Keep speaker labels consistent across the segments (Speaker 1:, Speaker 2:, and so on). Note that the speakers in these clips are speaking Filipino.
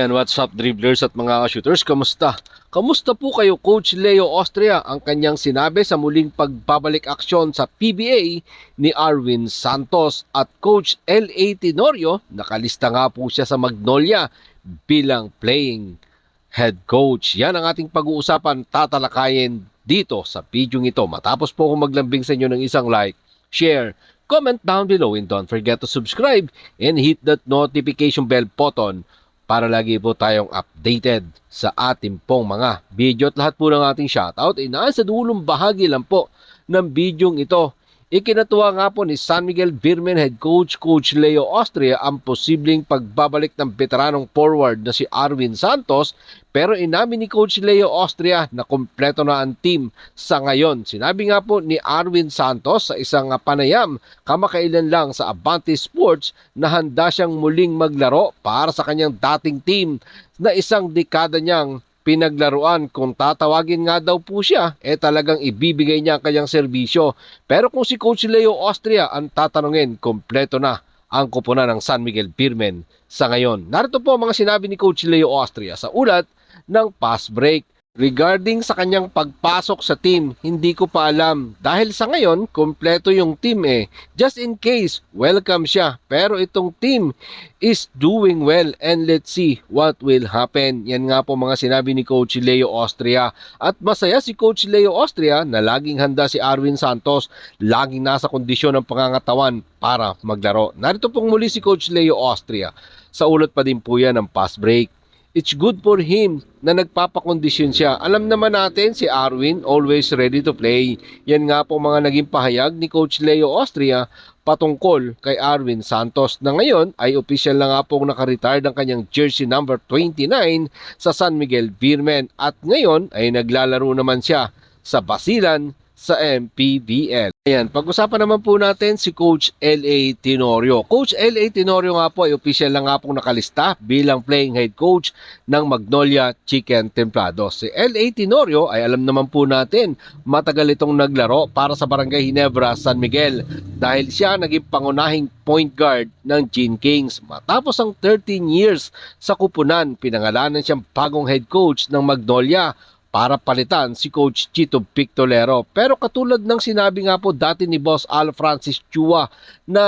Speaker 1: Ayan, what's up dribblers at mga shooters, kamusta? Kamusta po kayo Coach Leo Austria? Ang kanyang sinabi sa muling pagbabalik aksyon sa PBA ni Arwin Santos at Coach L.A. Tenorio, nakalista nga po siya sa Magnolia bilang playing head coach. Yan ang ating pag-uusapan, tatalakayin dito sa video ito. Matapos po akong maglambing sa inyo ng isang like, share, comment down below, and don't forget to subscribe and hit that notification bell button para lagi po tayong updated sa ating pong mga video at lahat po ng ating shoutout ay nasa dulong bahagi lang po ng bidyong ito. Ikinatuwa nga po ni San Miguel Beermen head coach Coach Leo Austria ang posibleng pagbabalik ng veteranong forward na si Arwin Santos, pero inamin ni Coach Leo Austria na kompleto na ang team sa ngayon. Sinabi nga po ni Arwin Santos sa isang panayam kamakailan lang sa Abante Sports na handa siyang muling maglaro para sa kanyang dating team na isang dekada niyang pinaglaruan. Kung tatawagin nga daw po siya, talagang ibibigay niya ang kanyang serbisyo. Pero kung si Coach Leo Austria ang tatanungin, kompleto na ang kupunan ng San Miguel Beermen sa ngayon. Narito po ang mga sinabi ni Coach Leo Austria sa ulat ng Pass Break. Regarding sa kanyang pagpasok sa team, hindi ko pa alam. Dahil sa ngayon, kompleto yung team Just in case, welcome siya. Pero itong team is doing well and let's see what will happen. Yan nga po mga sinabi ni Coach Leo Austria. At masaya si Coach Leo Austria na laging handa si Arwin Santos. Laging nasa kondisyon ng pangangatawan para maglaro. Narito pong muli si Coach Leo Austria. Sa ulat pa din po yan ng Pass Break. It's good for him na nagpapakondisyon siya. Alam naman natin si Arwin always ready to play. Yan nga po mga naging pahayag ni Coach Leo Austria patungkol kay Arwin Santos na ngayon ay opisyal na nga pong nakaretire ng kanyang jersey number 29 sa San Miguel Beermen at ngayon ay naglalaro naman siya sa Basilan sa MPBL. Ayan, pag-usapan naman po natin si Coach L.A. Tenorio. Coach L.A. Tenorio nga po ay opisyal na nga pong nakalista bilang playing head coach ng Magnolia Chicken Templados. Si L.A. Tenorio ay alam naman po natin matagal itong naglaro para sa Barangay Ginebra, San Miguel dahil siya naging pangunahing point guard ng Gene Kings. Matapos ang 13 years sa kupunan, pinangalanan siyang bagong head coach ng Magnolia para palitan si Coach Chito Pictolero. Pero katulad ng sinabi nga po dati ni Boss Al Francis Chua na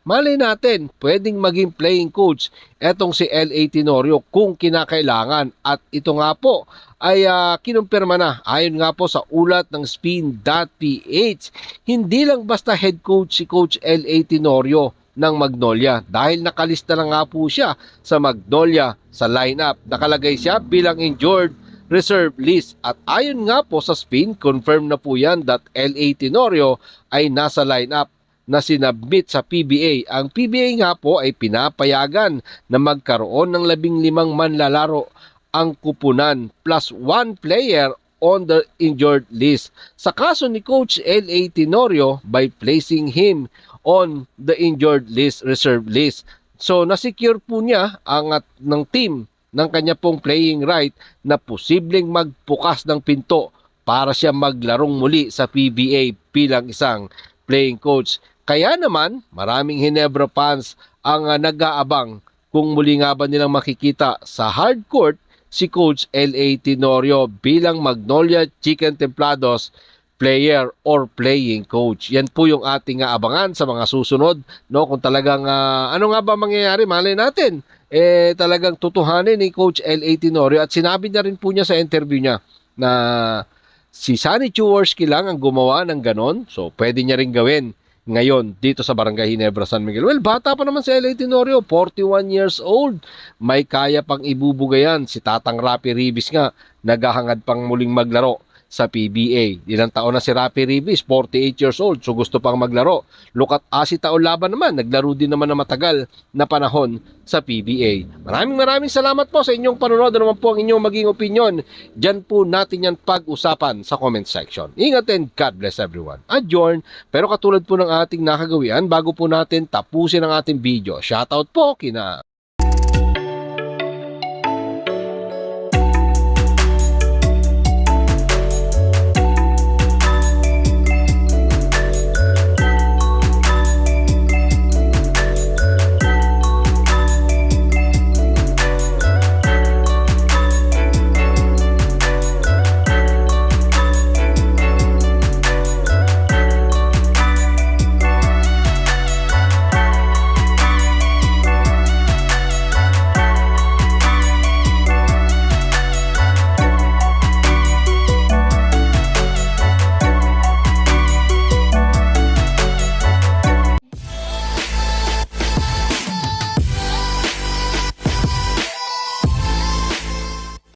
Speaker 1: malay natin pwedeng maging playing coach etong si L.A. Tenorio kung kinakailangan. At ito nga po ay kinumpirma na ayon nga po sa ulat ng Spin.ph. Hindi lang basta head coach si Coach L.A. Tenorio ng Magnolia dahil nakalista na nga po siya sa Magnolia sa lineup. Nakalagay siya bilang injured reserve list at ayon nga po sa Spin, confirm na po yan that L.A. Tenorio ay nasa lineup na sinabmit sa PBA. Ang PBA nga po ay pinapayagan na magkaroon ng 15 manlalaro ang kupunan plus 1 player on the injured list. Sa kaso ni Coach L.A. Tenorio, by placing him on the injured list, reserve list. So nasecure po niya ang ng team ng kanya pong playing right na posibleng magbukas ng pinto para siya maglarong muli sa PBA bilang isang playing coach. Kaya naman, maraming Ginebra fans ang nag-aabang kung muli nga ba nilang makikita sa hard court si Coach L.A. Tenorio bilang Magnolia Chicken Templados player or playing coach. Yan po yung ating abangan sa mga susunod, no? Kung talagang ano nga ba mangyayari, malay natin talagang tutuhanin ni Coach L.A. Tenorio at sinabi na rin po niya sa interview niya na si Sonny Jaworski lang ang gumawa ng ganon, so pwede niya rin gawin ngayon dito sa Barangay Ginebra, San Miguel. Well, bata pa naman si L.A. Tenorio, 41 years old, may kaya pang ibubugayan. Si Tatang Rapi Ribis nga naghahangad pang muling maglaro sa PBA. Ilang taon na si Rapi Ribis, 48 years old, so gusto pang maglaro. Look at Asi Taulaban naman, naglaro din naman na matagal na panahon sa PBA. Maraming salamat po sa inyong panonood. Ano naman po ang inyong maging opinion? Diyan po natin yan pag-usapan sa comment section. Ingat and God bless everyone. Adjourn. Pero katulad po ng ating nakagawian, bago po natin tapusin ang ating video, shoutout po kina